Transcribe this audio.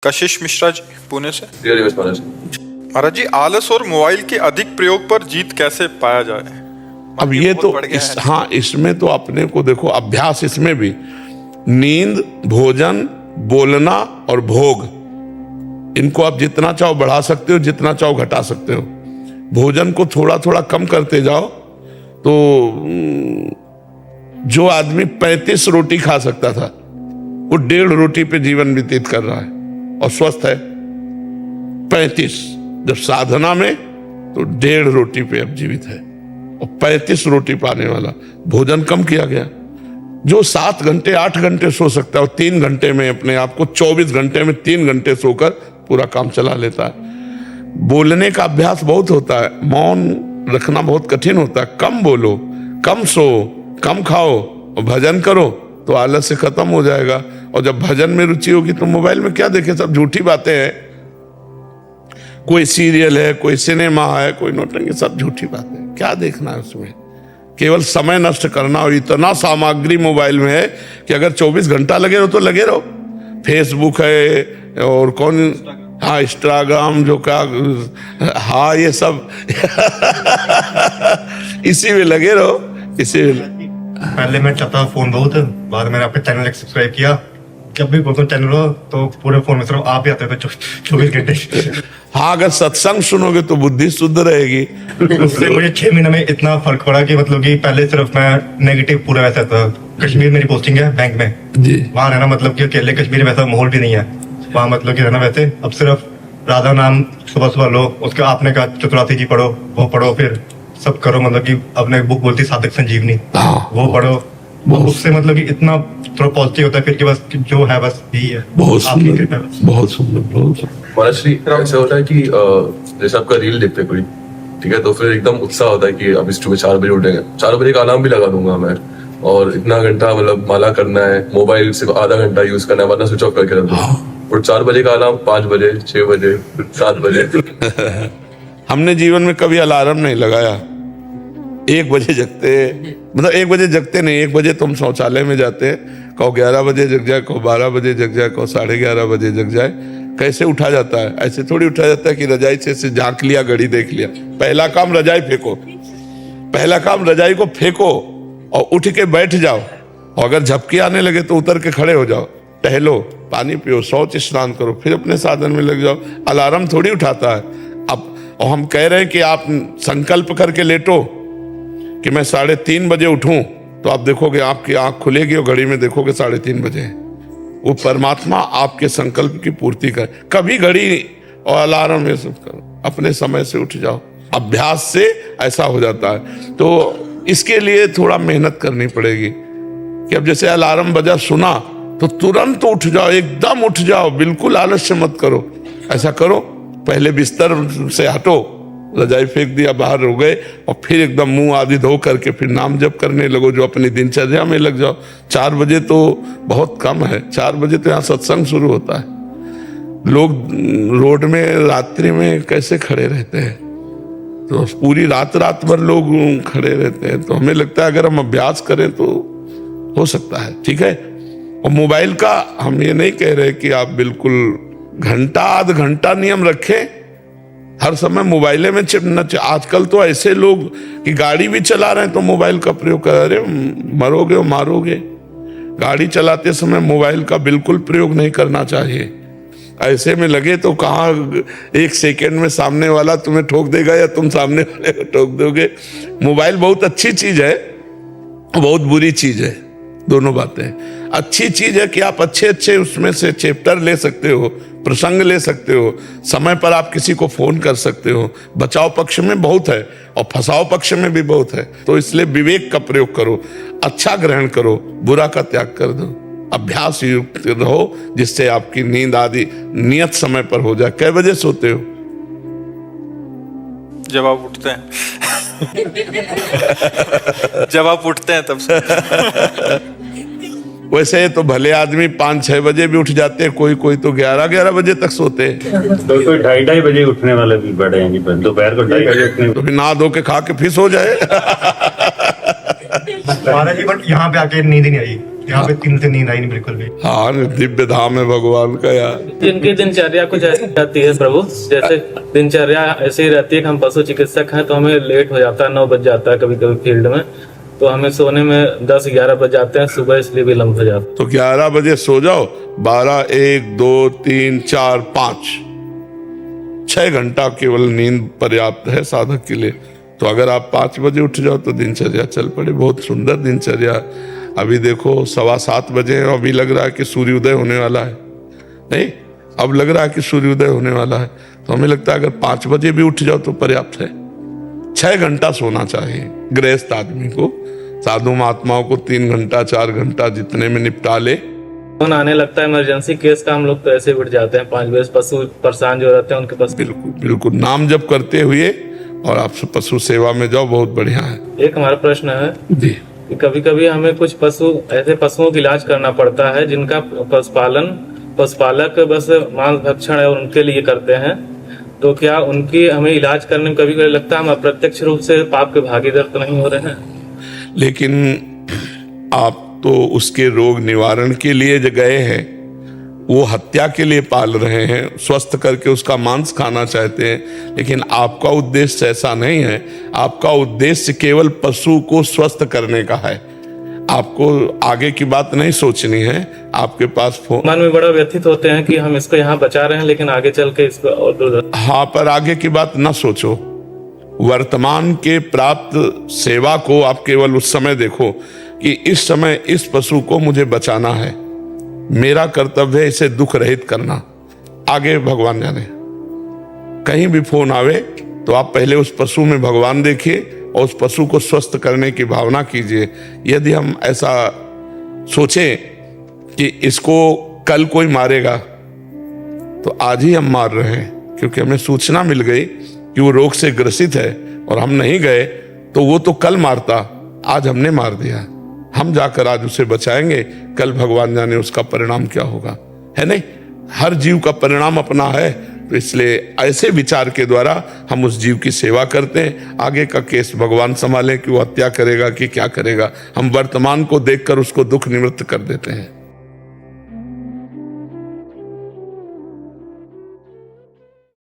कशिश मिश्रा जी, पुणे से। महाराज जी, आलस और मोबाइल के अधिक प्रयोग पर जीत कैसे पाया जाए? अब ये तो हाँ, इसमें तो अपने को देखो, अभ्यास इसमें भी नींद, भोजन, बोलना और भोग, इनको आप जितना चाहो बढ़ा सकते हो, जितना चाहो घटा सकते हो। भोजन को थोड़ा थोड़ा कम करते जाओ तो जो आदमी 35 रोटी खा सकता था वो 1.5 रोटी पे जीवन व्यतीत कर रहा है और स्वस्थ है। 35 जब साधना में तो 1.5 रोटी पे अब जीवित है और 35 रोटी पाने वाला। भोजन कम किया गया। जो 7 घंटे 8 घंटे सो सकता है और 3 घंटे में अपने आप को 24 घंटे में 3 घंटे सोकर पूरा काम चला लेता है। बोलने का अभ्यास बहुत होता है, मौन रखना बहुत कठिन होता है। कम बोलो, कम सो, कम खाओ और भजन करो तो आलस से खत्म हो जाएगा। और जब भजन में रुचि होगी तो मोबाइल में क्या देखे, सब झूठी बातें हैं। कोई सीरियल है, कोई सिनेमा है, कोई नौटंकी, सब झूठी बातें। क्या देखना है उसमें? केवल समय नष्ट करना। और इतना सामग्री मोबाइल में है कि अगर 24 घंटा लगे रहो तो लगे रहो। फेसबुक है और कौन, हाँ इंस्टाग्राम, जो का, हाँ ये सब इसी में लगे रहो, इसी में। पहले मैं चलाता फोन बहुत, बाद में मैंने आपके चैनल सब्सक्राइब किया। जब भी बोलता चैनल हो तो पूरे फोन में सिर्फ आप ही आते थे 24 घंटे। हाँ, अगर सत्संग सुनोगे तो बुद्धि शुद्ध रहेगी। उससे मुझे 6 महीने में इतना फर्क पड़ा कि मतलब कि पहले सिर्फ मैं नेगेटिव पूरा वैसा था। कश्मीर मेरी पोस्टिंग है बैंक में जी, वहाँ रहना मतलब कि अकेले कश्मीर में वैसा माहौल भी नहीं है वहाँ, मतलब कि रहना वैसे। अब सिर्फ राधा नाम सुबह सुबह लो, उसका आपने कहा चतुरासी जी पढ़ो, वो पढ़ो, फिर सब करो। मतलब कि अपने बुक बोलती साधक संजीवनी, वो पढ़ो। उससे मतलब कि इतना थोड़ा पॉजिटिव होता है फिर कि बस जो है बस यही है। बहुत सुंदर, बहुत सुंदर, बहुत सुंदर। महाराज ऐसा होता है कि जैसे आपका रील देखते कोई, ठीक है, तो फिर एकदम उत्साह होता है कि अब सुबह 4 बजे उठेंगे। 4 बजे का अलार्म भी लगा दूंगा मैं, और इतना घंटा मतलब माला करना है, मोबाइल सिर्फ आधा घंटा यूज करना है, वरना स्विच ऑफ करके रख दो। और 4 बजे का अलार्म 5 बजे, 6 बजे, 7 बजे। हमने जीवन में कभी अलार्म नहीं लगाया। 1 बजे जगते, मतलब 1 बजे जगते नहीं, 1 बजे तुम शौचालय में जाते, कहो 11 बजे जग जाए, कहो 12 बजे जग जाए, कहो 11:30 बजे जग जाए। कैसे उठा जाता है? ऐसे थोड़ी उठा जाता है कि रजाई से झांक लिया, घड़ी देख लिया। पहला काम रजाई फेंको, पहला काम रजाई को फेंको और उठ के बैठ जाओ। और अगर झपकी आने लगे तो उतर के खड़े हो जाओ, टहलो, पानी पियो, शौच स्नान करो, फिर अपने साधन में लग जाओ। अलार्म थोड़ी उठाता है। अब और हम कह रहे हैं कि आप संकल्प करके लेटो कि मैं 3:30 बजे उठूं, तो आप देखोगे आपकी आंख खुलेगी और घड़ी में देखोगे 3:30 बजे। वो परमात्मा आपके संकल्प की पूर्ति करे। कभी घड़ी और अलार्म ये सब करो, अपने समय से उठ जाओ। अभ्यास से ऐसा हो जाता है। तो इसके लिए थोड़ा मेहनत करनी पड़ेगी कि अब जैसे अलार्म बजा, सुना तो तुरंत उठ जाओ, एकदम उठ जाओ, बिल्कुल आलस्य मत करो। ऐसा करो, पहले बिस्तर से हटो, रजाई फेंक दिया, बाहर हो गए, और फिर एकदम मुंह आदि धो करके फिर नाम जप करने लगो, जो अपनी दिनचर्या में लग जाओ। 4 बजे तो बहुत कम है। 4 बजे तो यहाँ सत्संग शुरू होता है। लोग रोड में रात्रि में कैसे खड़े रहते हैं, तो पूरी रात भर लोग खड़े रहते हैं। तो हमें लगता है अगर हम अभ्यास करें तो हो सकता है, ठीक है। और मोबाइल का हम ये नहीं कह रहे कि आप बिल्कुल घंटा आध घंटा नियम रखें, हर समय मोबाइल में चिपना। आजकल तो ऐसे लोग कि गाड़ी भी चला रहे हैं तो मोबाइल का प्रयोग कर रहे, मरोगे और मारोगे। गाड़ी चलाते समय मोबाइल का बिल्कुल प्रयोग नहीं करना चाहिए। ऐसे में लगे तो कहाँ 1 सेकेंड में सामने वाला तुम्हें ठोक देगा या तुम सामने वाले को ठोक दोगे। मोबाइल बहुत अच्छी चीज है, बहुत बुरी चीज है, दोनों बातें। अच्छी चीज है कि आप अच्छे उसमें से चैप्टर ले सकते हो, प्रसंग ले सकते हो, समय पर आप किसी को फोन कर सकते हो। बचाव पक्ष में बहुत है और फंसाव पक्ष में भी बहुत है। तो इसलिए विवेक का प्रयोग करो, अच्छा ग्रहण करो, बुरा का त्याग कर दो। अभ्यास युक्त रहो जिससे आपकी नींद आदि नियत समय पर हो जाए। कै बजे सोते हो? जब आप उठते हैं। जब आप उठते हैं तब से। वैसे तो भले आदमी 5-6 बजे भी उठ जाते हैं, कोई तो 11 बजे तक सोते हैं। तो कोई 2:30 बजे उठने वाले भी बड़े हैं, दोपहर को 2:30 बजे उठने। तो फिर नहा धो के खा के फिर सो जाए। महाराज जी, बट यहाँ पे आके नींद नहीं आई। यहाँ पे 3 से नींद आई नहीं बिल्कुल भी। हाँ, दिव्य धाम है भगवान का यार। इनकी दिनचर्या कुछ ऐसी रहती है प्रभु, जैसे दिनचर्या ऐसी रहती है कि हम पशु चिकित्सक हैं तो हमें लेट हो जाता है, 9 बज जाता है कभी कभी फील्ड में, तो हमें सोने में 10-11 बज जाते हैं, सुबह इसलिए विलम्ब हो जाता है। तो 11 बजे सो जाओ, 12, 1, 2, 3, 4, 5, 6 घंटा केवल नींद पर्याप्त है साधक के लिए। तो अगर आप 5 बजे उठ जाओ तो दिनचर्या चल पड़े। बहुत सुंदर दिनचर्या। अभी देखो 7:15 बजे हैं, अभी लग रहा है कि सूर्योदय होने वाला है। नहीं, अब लग रहा है कि सूर्योदय होने वाला है। तो हमें लगता है अगर 5 बजे भी उठ जाओ तो पर्याप्त है। 6 घंटा सोना चाहिए गृहस्थ आदमी को। साधु महात्माओं को 3 घंटा 4 घंटा जितने में निपटा ले। फोन आने लगता है इमरजेंसी केस का, हम लोग तो ऐसे उठ जाते हैं 5 बजे। पशु परेशान जो रहते हैं उनके पास बिल्कुल बिल्कुल नाम जप करते हुए और आप पशु सेवा में जाओ, बहुत बढ़िया है। एक हमारा प्रश्न है जी, कि कभी कभी हमें कुछ ऐसे पशुओं का इलाज करना पड़ता है जिनका पशुपालक बस मांस भक्षण है और उनके लिए करते हैं, तो क्या उनकी हमें इलाज करने में कभी कभी लगता है हम अप्रत्यक्ष रूप से पाप के भागीदार तो नहीं हो रहे हैं? लेकिन आप तो उसके रोग निवारण के लिए जो गए हैं, वो हत्या के लिए पाल रहे हैं, स्वस्थ करके उसका मांस खाना चाहते हैं। लेकिन आपका उद्देश्य ऐसा नहीं है। आपका उद्देश्य केवल पशु को स्वस्थ करने का है। आपको आगे की बात नहीं सोचनी है। आपके पास मन में बड़ा व्यथित होते हैं कि हम इसको यहाँ बचा रहे हैं लेकिन आगे चल के इसको और दूर। हाँ, पर आगे की बात ना सोचो। वर्तमान के प्राप्त सेवा को आप केवल उस समय देखो कि इस समय इस पशु को मुझे बचाना है, मेरा कर्तव्य है इसे दुख रहित करना। आगे भगवान जाने। कहीं भी फोन आवे तो आप पहले उस पशु में भगवान देखिए और उस पशु को स्वस्थ करने की भावना कीजिए। यदि हम ऐसा सोचें कि इसको कल कोई मारेगा, तो आज ही हम मार रहे हैं, क्योंकि हमें सूचना मिल गई कि वो रोग से ग्रसित है और हम नहीं गए तो वो तो कल मारता, आज हमने मार दिया। हम जाकर आज उसे बचाएंगे, कल भगवान जाने उसका परिणाम क्या होगा, है नहीं? हर जीव का परिणाम अपना है। तो इसलिए ऐसे विचार के द्वारा हम उस जीव की सेवा करते हैं। आगे का केस भगवान संभाले कि वो हत्या करेगा कि क्या करेगा। हम वर्तमान को देखकर उसको दुख निवृत्त कर देते हैं।